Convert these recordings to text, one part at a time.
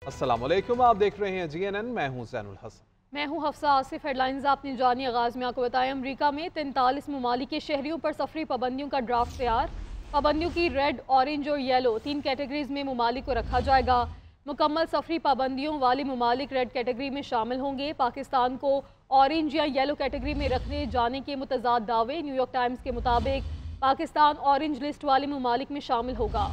अस्सलाम वालेकुम, आप देख रहे हैं GNN। मैं हूं ज़ैनुल हसन। मैं हूं हफ्सा आसिफ। हेडलाइंस आपने जानी। आगाज़ में आपको बताएं, अमरीका में 43 ममालिक के शहरियों पर सफरी पाबंदियों का ड्राफ्ट तैयार। पाबंदियों की रेड, ऑरेंज और येलो 3 कैटेगरीज में ममालिक को रखा जाएगा। मुकम्मल सफरी पाबंदियों वाले ममालिक रेड कैटेगरी में शामिल होंगे। पाकिस्तान को ऑरेंज या येलो कैटेगरी में रखने जाने के मुतज़ाद दावे। न्यूयॉर्क टाइम्स के मुताबिक पाकिस्तान ऑरेंज लिस्ट वाले ममालिक में शामिल होगा।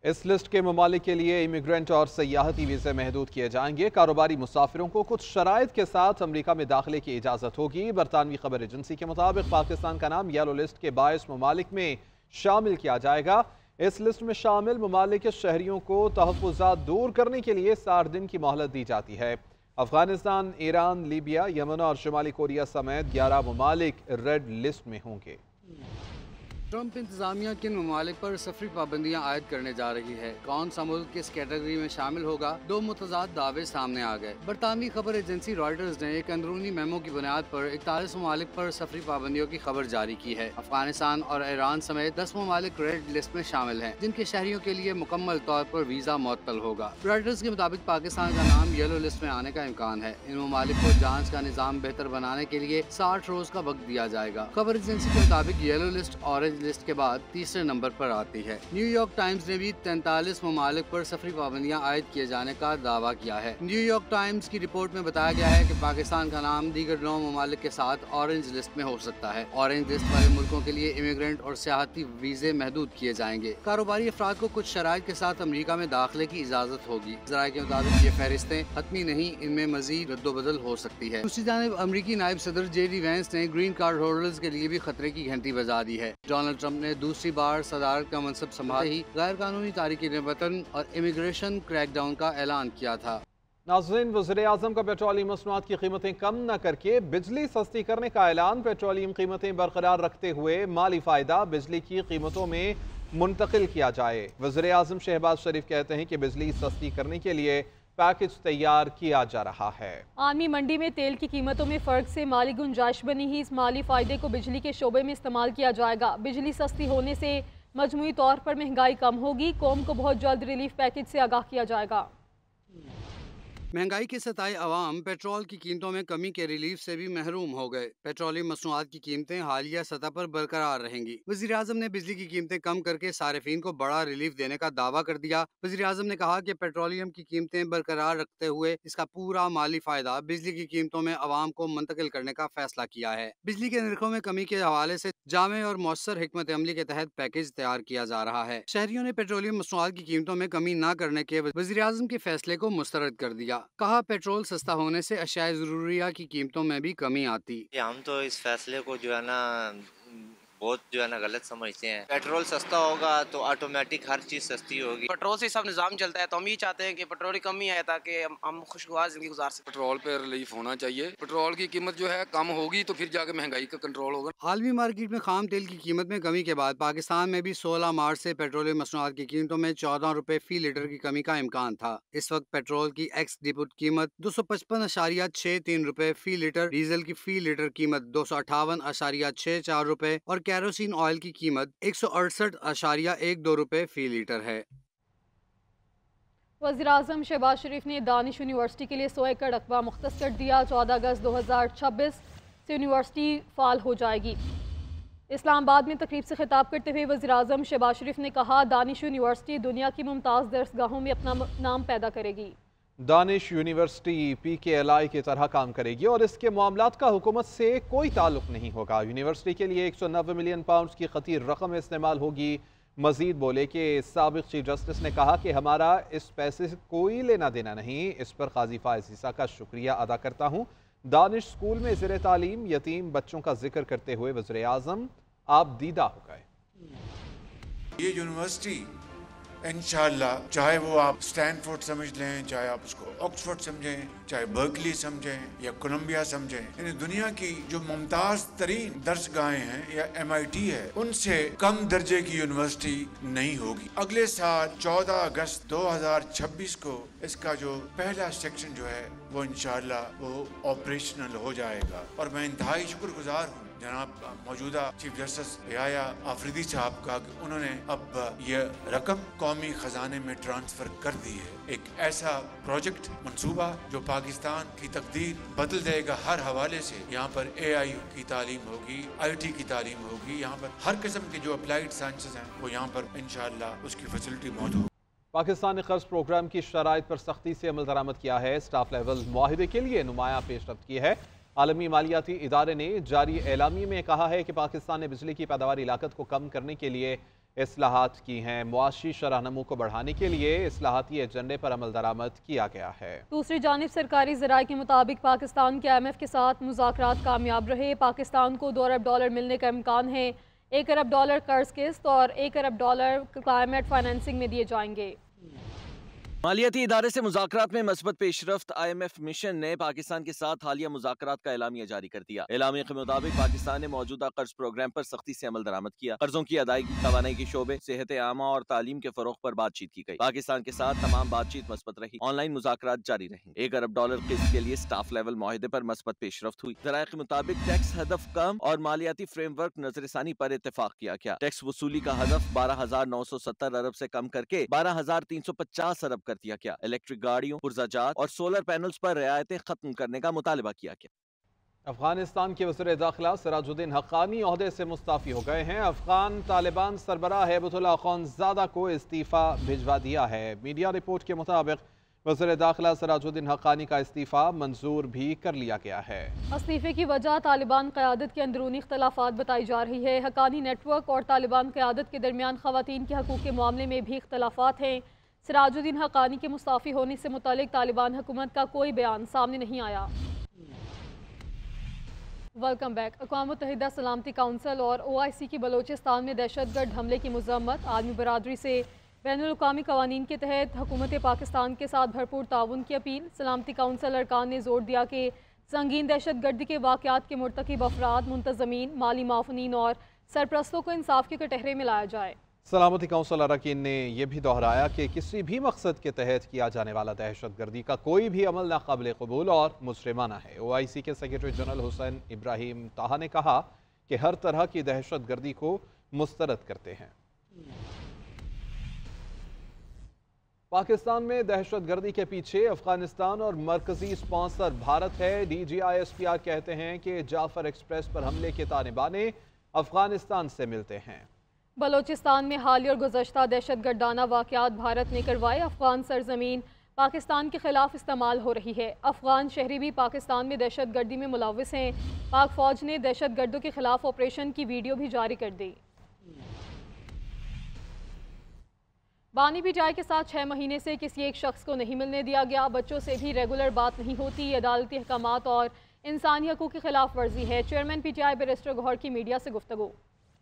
इस लिस्ट के ममालिक के लिए इमिग्रेंट और सयाहती वीज़े महदूद किए जाएंगे। कारोबारी मुसाफिरों को कुछ शराइत के साथ अमरीका में दाखिले की इजाज़त होगी। बरतानवी खबर एजेंसी के मुताबिक पाकिस्तान का नाम येलो लिस्ट के 22 ममालिक में शामिल किया जाएगा। इस लिस्ट में शामिल ममालिक के शहरियों को तहफ़्फ़ुज़ात दूर करने के लिए 60 दिन की मोहलत दी जाती है। अफगानिस्तान, ईरान, लीबिया, यमन और शुमाली कोरिया समेत 11 ममालिक रेड लिस्ट में होंगे। ट्रंप इंतजामिया किन ममालिक पर सफरी पाबंदियां आयद करने जा रही है, कौन सा मुल्क किस कैटेगरी में शामिल होगा, दो मुतजाद दावे सामने आ गए। बरतानवी खबर एजेंसी रॉयटर्स ने एक अंदरूनी मेमो की बुनियाद पर 41 ममालिक पर सफरी पाबंदियों की खबर जारी की है। अफगानिस्तान और ईरान समेत 10 ममालिक रेड लिस्ट में शामिल हैं, जिनके शहरियों के लिए मुकम्मल तौर पर वीजा मुअत्तल होगा। रॉयटर्स के मुताबिक पाकिस्तान का नाम येलो लिस्ट में आने का इम्कान है। इन ममालिक को जांच का निज़ाम बेहतर बनाने के लिए 60 रोज का वक्त दिया जाएगा। खबर एजेंसी के मुताबिक येलो लिस्ट ऑरेंज लिस्ट के बाद तीसरे नंबर पर आती है। न्यूयॉर्क टाइम्स ने भी 43 ममालिक पर सफरी पाबंदियां आयद किए जाने का दावा किया है। न्यूयॉर्क टाइम्स की रिपोर्ट में बताया गया है कि पाकिस्तान का नाम दीगर 9 ममालिक के साथ ऑरेंज लिस्ट में हो सकता है। ऑरेंज लिस्ट वाले मुल्कों के लिए इमिग्रेंट और सियाहती वीजे महदूद किए जाएंगे। कारोबारी अफराद को कुछ शराइत के साथ अमरीका में दाखिले की इजाजत होगी। ज़राए के मुताबिक ये फहरिस्तें हतमी नहीं, इनमें मजीद रद्दोबदल हो सकती है। दूसरी जानिब अमरीकी नायब सदर JD वैंस ने ग्रीन कार्ड होल्डर्स के लिए भी खतरे की घंटी बजा दी है। डोनाल्ड ट्रंप ने दूसरी बार सदारत का मनसब संभालते ही गैर कानूनी तारिकीन वतन और इमिग्रेशन क्रैकडाउन का ऐलान किया था। नाज़रीन, वज़ीर-ए-आज़म का पेट्रोलियम मसनूआत की कीमतें कम न करके बिजली सस्ती करने का ऐलान। पेट्रोलियम कीमतें बरकरार रखते हुए माली फ़ायदा बिजली की कीमतों में मुंतकिल किया जाए। वज़ीर-ए-आज़म शहबाज शरीफ कहते हैं कि बिजली सस्ती करने के लिए पैकेज तैयार किया जा रहा है। आलमी मंडी में तेल की कीमतों में फ़र्क से माली गुंजाइश बनी ही इस माली फ़ायदे को बिजली के शोबे में इस्तेमाल किया जाएगा। बिजली सस्ती होने से मजमूई तौर पर महंगाई कम होगी। कौम को बहुत जल्द रिलीफ पैकेज से आगाह किया जाएगा। महंगाई के सताए अवाम पेट्रोल की कीमतों में कमी के रिलीफ से भी महरूम हो गए। पेट्रोलियम मसनूआत की कीमतें हालिया सतह पर बरकरार रहेंगी। वज़ीर आज़म ने बिजली की कीमतें कम करके सारिफीन को बड़ा रिलीफ देने का दावा कर दिया। वज़ीर आज़म ने कहा कि पेट्रोलियम की कीमतें बरकरार रखते हुए इसका पूरा माली फायदा बिजली की कीमतों में अवाम को मुंतकिल करने का फैसला किया है। बिजली के निर्खों में कमी के हवाले से जामे और मौसर हिकमत अमली के तहत पैकेज तैयार किया जा रहा है। शहरियों ने पेट्रोलियम मसनूआत की कीमतों में कमी न करने के वज़ीर आज़म के फैसले को मुस्तरद कर दिया। कहा, पेट्रोल सस्ता होने से अशियाए ज़रूरिया की कीमतों में भी कमी आती। हम तो इस फैसले को जो है ना बहुत जो है ना गलत समझते हैं। पेट्रोल सस्ता होगा तो ऑटोमेटिक हर चीज़ सस्ती होगी। पेट्रोल से सब निज़ाम चलता है, तो हम ये चाहते हैं कि पेट्रोल की कमी आए ताकि हम खुशगवार जिंदगी गुजार सकें। पेट्रोल पे रिलीफ होना चाहिए। पेट्रोल की कीमत जो है कम होगी तो फिर जाके महंगाई का कंट्रोल होगा। आलमी मार्केट में खाम तेल की कीमत में कमी के बाद पाकिस्तान में भी 16 मार्च से पेट्रोलियम मसनूआत की कीमतों में 14 रुपए फी लीटर की कमी का इम्कान था। इस वक्त पेट्रोल की एक्स डिपुट कीमत 255.63 रुपए फी लीटर, डीजल की फी लीटर कीमत 258.64 रुपए और कैरोसिन ऑयल की कीमत 168.12 रुपए फी लीटर है। वज़ीर-ए-आज़म शहबाज शरीफ ने दानिश यूनिवर्सिटी के लिए 100 एकड़ रकबा मुख्तस कर दिया। 14 अगस्त 2026 से यूनिवर्सिटी फाल हो जाएगी। इस्लामाबाद में तकरीब से खिताब करते हुए वज़ीर-ए-आज़म शहबाज शरीफ ने कहा, दानिश यूनिवर्सिटी दुनिया की मुमताज़ दरसगाहों में अपना नाम पैदा करेगी। दानिश यूनिवर्सिटी PKLI की तरह काम करेगी और इसके मामलात का हुकूमत से कोई ताल्लुक नहीं होगा। यूनिवर्सिटी के लिए 190 मिलियन पाउंड की खतीर रकम इस्तेमाल होगी। मजीद बोले कि साबिक चीफ जस्टिस ने कहा कि हमारा इस पैसे से कोई लेना देना नहीं। इस पर काजी फायज़ ईसा का शुक्रिया अदा करता हूँ। दानिश स्कूल में ज़ेर तालीम यतीम बच्चों का जिक्र करते हुए वज़ीर-ए-आज़म आप दीदा हो गए। ये यूनिवर्सिटी इंशाअल्लाह, चाहे वो आप स्टैनफोर्ड समझ लें, चाहे आप उसको ऑक्सफोर्ड समझें, चाहे बर्कली समझें या कोलंबिया समझें, यानी दुनिया की जो मुमताज तरीन दर्सगाहें हैं या MIT है, उनसे कम दर्जे की यूनिवर्सिटी नहीं होगी। अगले साल 14 अगस्त 2026 को इसका जो पहला सेक्शन जो है वो इंशाअल्लाह वो ऑपरेशनल हो जाएगा और मैं इंतहाई शुक्रगुजार हूँ जनाब मौजूदा चीफ जस्टिस याया आफरीदी साहब का, उन्होंने अब ये रकम कौमी खजाने में ट्रांसफर कर दी है। एक ऐसा प्रोजेक्ट मंसूबा जो पाकिस्तान की तकदीर बदल देगा हर हवाले से। यहाँ पर AI की तालीम होगी, IT की तालीम होगी, यहाँ पर हर किस्म के जो अप्लाइड साइंसेज हैं वो यहाँ पर इंशाअल्लाह उसकी फैसिलिटी मौजूद होगी। पाकिस्तान ने कर्ज प्रोग्राम की शराइत पर सख्ती से अमल दरामद किया है। स्टाफ लेवल मुआहिदे के लिए नुमाया पेशरफ्त की है। आलमी मालियाती इदारे ने जारी एलामी में कहा है कि पाकिस्तान ने बिजली की पैदावारी लागत को कम करने के लिए इस्लाहात की हैं। मुआशी शरह-नमू को बढ़ाने के लिए इस्लाहाती एजेंडे पर अमल दरामद किया गया है। दूसरी जानिब सरकारी ज़राए के मुताबिक पाकिस्तान के IMF के साथ मुज़ाकरात कामयाब रहे। पाकिस्तान को $2 अरब मिलने का इम्कान है। $1 अरब कर्ज किस्त और $1 अरब क्लाइमेट फाइनेंसिंग में दिए जाएंगे। मालियाती इदारे से मुज़ाकरात में मस्बत पेशरफ्त। IMF मिशन ने पाकिस्तान के साथ हालिया मुज़ाकरात का एलामिया जारी कर दिया। एलामिया के मुताबिक पाकिस्तान ने मौजूदा कर्ज प्रोग्राम पर सख्ती से अमल दरामद किया। कर्जों की अदायगी, तवानाई की शोबे, सेहत आमा और तालीम के फरोग पर बातचीत की गई। पाकिस्तान के साथ तमाम बातचीत मस्बत रही। ऑनलाइन मुज़ाकरात जारी रही। $1 अरब किस्त के लिए स्टाफ लेवल मुआहिदे पर मस्बत पेशरफ्त हुई। ज़राए के मुताबिक टैक्स हदफ कम और मालियाती फ्रेमवर्क नजरसानी पर इत्तेफाक किया गया। टैक्स वसूली का हदफ 12,970 अरब से कम करके 12,350 अरब कर दिया गया। इलेक्ट्रिक गाड़ियों, पुर्जाजात और सोलर पैनल्स पर रियायतें खत्म करने का मुतालबा किया गया। अफगानिस्तान के वज़ीर दाखिला सिराजुद्दीन हक्कानी ओहदे से मुस्ताफ़ी हो गए हैं। अफगान तालिबान सरबराह हैबतुल्लाह अख़ुंज़ादा को इस्तीफ़ा भिजवा दिया है। मीडिया रिपोर्ट के मुताबिक वज़ीर दाखिला सिराजुद्दीन हक्कानी का इस्तीफ़ा मंजूर भी कर लिया गया है। इस्तीफ़े की वजह तालिबान क़यादत के अंदरूनी इख्तलाफात बताई जा रही है। हक्कानी नेटवर्क और तालिबान क़यादत के दरमियान ख़वातीन के हकूक़ के मामले में भी इख्तलाफात हैं। सिराजुद्दीन हक्कानी के मुस्ताफ़ी होने से मुतालिक तालिबान हुकूमत का कोई बयान सामने नहीं आया। Welcome back. अक़वाम मुत्तहिदा सलामती काउंसिल और OIC की बलोचिस्तान में दहशतगर्द हमले की मज़म्मत। आलमी बरादरी से बैनुल-अक़वामी क़वानीन के तहत हुकूमत पाकिस्तान के साथ भरपूर ताउन की अपील। सलामती काउंसिल अरकान ने जोर दिया कि संगीन दहशतगर्दी के वाक़यात के मुर्तकिब अफराद, मुंतज़मीन, माली माफ़नीन और सरप्रस्तों को इंसाफ के कटहरे में लाया जाए। सलामती काउंसिल अरकान ने यह भी दोहराया कि किसी भी मकसद के तहत किया जाने वाला दहशतगर्दी का कोई भी अमल नाकाबिल कबूल और मुजरिमाना है। OIC के सेक्रेटरी जनरल हुसैन इब्राहिम ताहा ने कहा कि हर तरह की दहशतगर्दी को मुस्तरद करते हैं। पाकिस्तान में दहशतगर्दी के पीछे अफगानिस्तान और मरकजी स्पॉन्सर भारत है। DGI-SPR कहते हैं कि जाफर एक्सप्रेस पर हमले के तालिबाने अफगानिस्तान से मिलते हैं। बलोचिस्तान में हाल और गुज़श्ता दहशतगर्दाना वाक़यात भारत ने करवाए। अफगान सरजमीन पाकिस्तान के खिलाफ इस्तेमाल हो रही है। अफगान शहरी भी पाकिस्तान में दहशतगर्दी में मुलव्विस हैं। पाक फौज ने दहशतगर्दों के खिलाफ ऑपरेशन की वीडियो भी जारी कर दी। बानी बिजाई के साथ 6 महीने से किसी एक शख्स को नहीं मिलने दिया गया। बच्चों से भी रेगुलर बात नहीं होती। अदालती अहकामात और इंसानी हकूक़ की खिलाफ वर्जी है। चेयरमैन PTI बैरिस्टर गौहर की मीडिया से गुफ्तगू।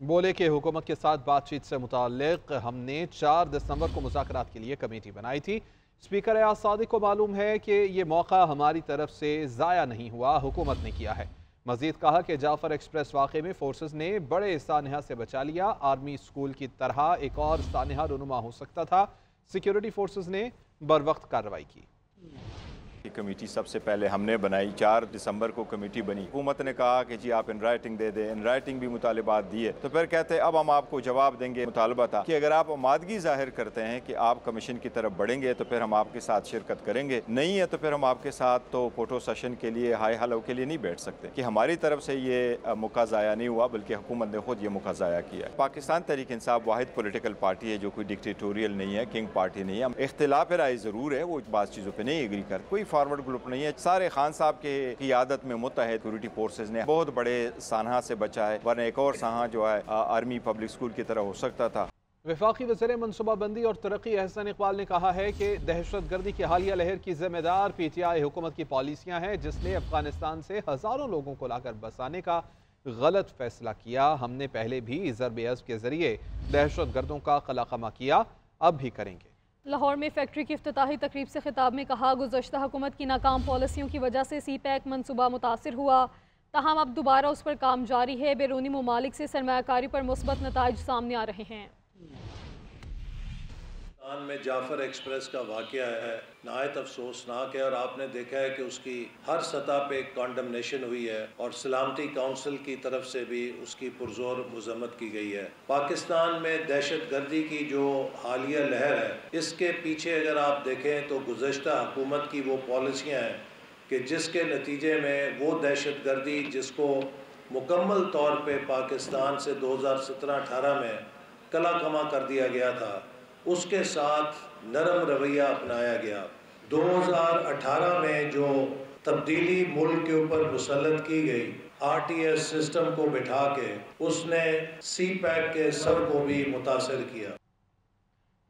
बोले कि हुकूमत के साथ बातचीत से मुताल्लिक हमने 4 दिसंबर को मुज़ाकरात के लिए कमेटी बनाई थी। स्पीकर एयाज सादिक को मालूम है कि ये मौका हमारी तरफ से ज़ाया नहीं हुआ, हुकूमत ने किया है। मजीद कहा कि जाफर एक्सप्रेस वाक़े में फोर्सेस ने बड़े सानहा से बचा लिया। आर्मी स्कूल की तरह एक और सानहा रुनुमा हो सकता था। सिक्योरिटी फोर्सेस ने बर वक्त कार्रवाई की। कमेटी सबसे पहले हमने बनाई, 4 दिसंबर को कमेटी बनी। हुकूमत ने कहा कि जी आप इन राइटिंग दे दें, इन राइटिंग भी मुतालिबात दिए। तो फिर कहते अब हम आपको जवाब देंगे। मुतालबा था कि अगर आप आमादगी जाहिर करते हैं कि आप कमीशन की तरफ बढ़ेंगे तो फिर हम आपके साथ शिरकत करेंगे, नहीं है तो फिर हम आपके साथ तो फोटो सेशन के लिए, हाई हेलो के लिए नहीं बैठ सकते। कि हमारी तरफ से ये मौका ज़ाया नहीं हुआ, बल्कि हुकूमत ने खुद ये मौका ज़ाया किया। पाकिस्तान तहरीक इंसाफ वाहिद पोलिटिकल पार्टी है जो कोई डिक्टेटोरियल नहीं है, किंग पार्टी नहीं है। इख्तिलाफ राय ज़रूर है, वो बात चीज़ों पर नहीं एग्री कर, कोई फॉरवर्ड ग्रुप नहीं है। सारे खान साहब के क़ियादत में मुत्तहिद सिक्योरिटी फोर्सेज ने बहुत बड़े सानहा से बचा है, वरना एक और सानहा जो है आर्मी पब्लिक स्कूल की तरह हो सकता था। वफाकी वज़ीर मनसूबाबंदी और तरक्की एहसन इकबाल ने कहा है कि दहशतगर्दी की हालिया लहर की जिम्मेदार PTI हुकूमत की पॉलिसियाँ हैं, जिसने अफगानिस्तान से हज़ारों लोगों को लाकर बसाने का गलत फैसला किया। हमने पहले भी ज़रब-ए-अज़्ब के जरिए दहशतगर्दों का कलाकमा किया, अब भी करेंगे। लाहौर में फैक्ट्री की इफ्तिताही तकरीब से खिताब में कहा, गुज़श्ता हुकूमत की नाकाम पॉलिसियों की वजह से CPEC मनसूबा मुतासिर हुआ, ताहम अब दोबारा उस पर काम जारी है। बैरूनी ममालिक से सरमायाकारी पर मुस्बत नताइज सामने आ रहे हैं। पाकिस्तान में जाफर एक्सप्रेस का वाक़या है, नहायत अफसोसनाक है और आपने देखा है कि उसकी हर सतह पे कॉन्डमनेशन हुई है और सलामती काउंसिल की तरफ से भी उसकी पुरजोर मजम्मत की गई है। पाकिस्तान में दहशत गर्दी की जो हालिया लहर है, इसके पीछे अगर आप देखें तो गुज़श्ता हुकूमत की वो पॉलिसियाँ हैं कि जिसके नतीजे में वो दहशत गर्दी जिसको मुकम्मल तौर पे पाकिस्तान से 2017-18 में कला कमा कर दिया गया था, उसके साथ नरम रवैया अपनाया गया। 2018 में जो तब्दीली मुल्क के ऊपर मुसल्लत की गई, RTS सिस्टम को बिठा के उसने CPAC के सर को भी मुतासर किया।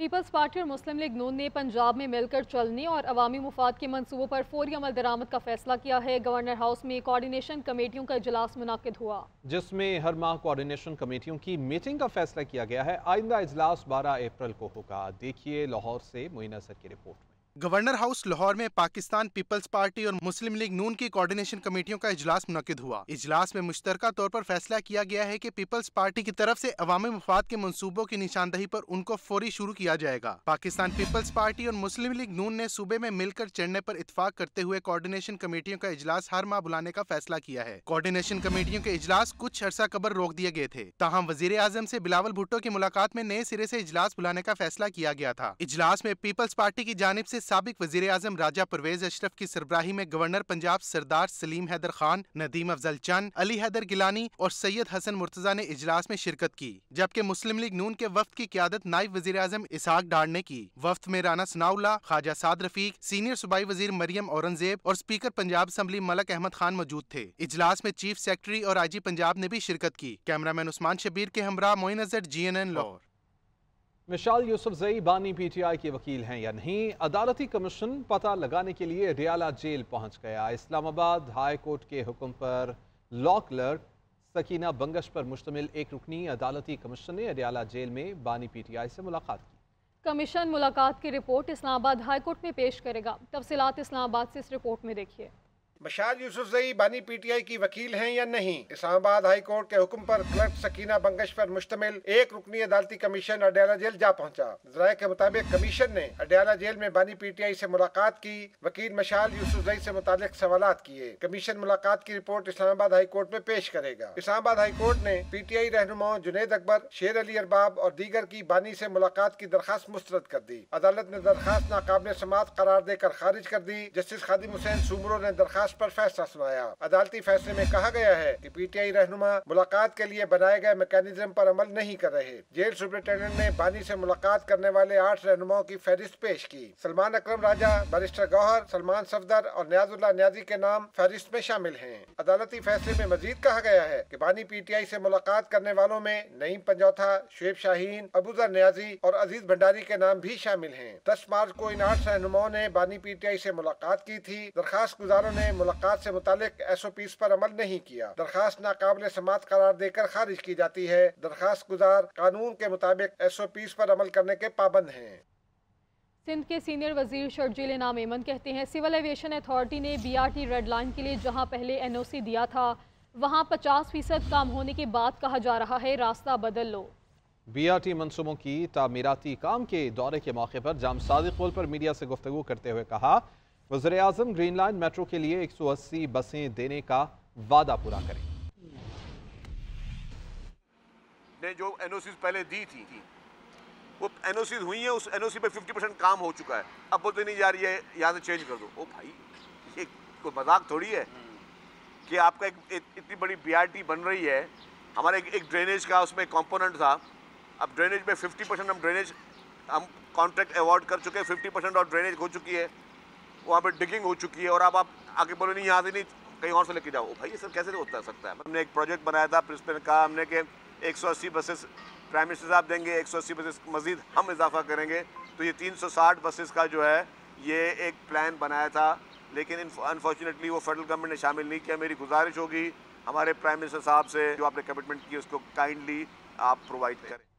पीपल्स पार्टी और मुस्लिम लीग नून ने पंजाब में मिलकर चलने और अवामी मुफाद के मंसूबों पर फौरी अमल दरामद का फैसला किया है। गवर्नर हाउस में कोऑर्डिनेशन कमेटियों का इजलास मुनाकिद हुआ, जिसमें हर माह कोऑर्डिनेशन कमेटियों की मीटिंग का फैसला किया गया है। आइंदा इजलास 12 अप्रैल को होगा। देखिए लाहौर से मोइन असर की रिपोर्ट में। गवर्नर हाउस लाहौर में पाकिस्तान पीपल्स पार्टी और मुस्लिम लीग नून की कोऑर्डिनेशन कमेटियों का इजलास मुनक्किद हुआ। इजलास में मुश्तरका तौर पर फैसला किया गया है कि पीपल्स पार्टी की तरफ से अवामी मुफाद के मंसूबों की निशानदही पर उनको फौरी शुरू किया जाएगा। पाकिस्तान पीपल्स पार्टी और मुस्लिम लीग नून ने सूबे में मिलकर चढ़ने पर इत्तेफाक करते हुए कोऑर्डिनेशन कमेटियों का इजलास हर माह बुलाने का फैसला किया है। कोऑर्डिनेशन कमेटियों के इजलास कुछ अर्सा कबल रोक दिए गए थे, ताहम वजीर आजम से बिलावल भुट्टो की मुलाकात में नए सिरे से इजलास बुलाने का फैसला किया गया था। इजलास में पीपल्स पार्टी की जानिब से साबिक वजीर आजम राजा परवेज अशरफ की सरबराही में गवर्नर पंजाब सरदार सलीम हैदर खान, नदीम अफजल चंद, अली हैदर गिलानी और सैयद हसन मुर्तजा ने इजलास में शिरकत की, जबकि मुस्लिम लीग नून के वफ्द की क़यादत नायब वजीर आजम इसहाक डार ने की। वफ्द में राना सनाउल्लाह, ख्वाजा साद रफीक, सीनियर सूबाई वजीर मरियम औरंगजेब और स्पीकर पंजाब असम्बली मलक अहमद खान मौजूद थे। इजलास में चीफ सेक्रेटरी और IG पंजाब ने भी शिरकत की। कैमरामैन उस्मान शबीर के हमरा मोइन अजहर, GNN लाहौर। मिशाल यूसुफजई बानी PTI के वकील हैं या नहीं, अदालती कमीशन पता लगाने के लिए अडयाला जेल पहुंच गया। इस्लामाबाद हाई कोर्ट के हुक्म पर लॉ क्लर्क सकीना बंगश पर मुश्तमिल एक रुकनी अदालती कमीशन ने अडयाला जेल में बानी PTI से मुलाकात की। कमीशन मुलाकात की रिपोर्ट इस्लामाबाद हाई कोर्ट में पेश करेगा। तफसीलात इस्लामाबाद से इस रिपोर्ट में देखिए। मिशाल यूसुफजई बानी PTI की वकील हैं या नहीं, इस्लामाबाद हाई कोर्ट के हुक्म पर क्लर्क सकीना बंगश पर मुश्तमिल एक रुकनी अदालती कमीशन अडयाला जेल जा पहुंचा। ज़राए के मुताबिक कमीशन ने अडयाला जेल में बानी PTI से मुलाकात की, वकील मिशाल यूसुफजई से मुतालिक सवालात किए। कमीशन मुलाकात की रिपोर्ट इस्लामाबाद हाई कोर्ट में पेश करेगा। इस्लामाबाद हाई कोर्ट ने PTI रहनुमाओं जुनैद अकबर, शेर अली अरबाब और दीगर की बानी से मुलाकात की दरखास्त मुस्तरद कर दी। अदालत ने दरखास्त नाकाबिल समाअत करार देकर खारिज कर दी। जस्टिस खादिम हुसैन सूमरो ने दरखास्त पर फैसला सुनाया। अदालती फैसले में कहा गया है कि PTI रहनुमा मुलाकात के लिए बनाए गए मैकेनिज्म पर अमल नहीं कर रहे। जेल सुपरिटेंडेंट ने बानी से मुलाकात करने वाले 8 रहनुमाओं की फहरिस्त पेश की। सलमान अकरम राजा, बैरिस्टर गौहर, सलमान सफदर और न्याजुल्लाह न्याजी के नाम फहरिस्त में शामिल हैं। अदालती फैसले में मजीद कहा गया है कि बानी PTI से मुलाकात करने वालों में नईम पंजौथा, शुएब शाहीन, अबूजर न्याजी और अजीज भंडारी के नाम भी शामिल हैं। 10 मार्च को इन 8 रहनुमाओं ने बानी PTI से मुलाकात की थी। दरखास्त गुजारों ने मुलाकात से मुतालिक SOPs पर अमल नहीं किया। दरखास्त नाकाबिल समाअत करार देकर खारिज की जाती है। दरखास्त गुजार कानून के मुताबिक SOPs पर अमल करने के पाबंद हैं। सिंध के सीनियर वजीर शर्जील इनाम एमन कहते हैं सिविल एविएशन अथॉरिटी ने BRT रेड लाइन के लिए जहां पहले NOC दिया था, वहां 50% काम होने के बाद कहा जा रहा है रास्ता बदल लो। BRT मंसूबों की तामीराती काम के दौरे के मौके पर जाम सादिक पुल पर मीडिया से गुफ्तगू करते हुए कहा, वज़ीर आज़म ग्रीन लाइन मेट्रो के लिए 180 बसें देने का वादा पूरा करें। ने जो NOCs पहले दी थी वो NOCs हुई है, उस NOC पे 50% काम हो चुका है। अब बोलते नहीं जा रही है यहाँ से चेंज कर दो। ओ भाई, ये कोई मजाक थोड़ी है कि आपका इतनी बड़ी BRT बन रही है। हमारे एक ड्रेनेज का उसमें कंपोनेंट था। अब ड्रेनेज में 50% हम कॉन्ट्रैक्ट अवार्ड कर चुके हैं, 50% और ड्रेनेज हो चुकी है, वहाँ पे डिगिंग हो चुकी है और अब आप आगे बोलो नहीं यहाँ से नहीं कहीं और से लेके जाओ। भाई ये सर कैसे होता सकता है। हमने एक प्रोजेक्ट बनाया था, प्रिंसिपल ने कहा हमने कि 180 बसेस प्राइम मिनिस्टर साहब देंगे, 180 बसेस मजीद हम इजाफा करेंगे। तो ये 360 बसेस का जो है ये एक प्लान बनाया था, लेकिन अनफॉर्चुनेटली वो फेडरल गवर्नमेंट ने शामिल नहीं किया। मेरी गुजारिश होगी हमारे प्राइम मिनिस्टर साहब से, जो आपने कमिटमेंट की उसको काइंडली आप प्रोवाइड करें।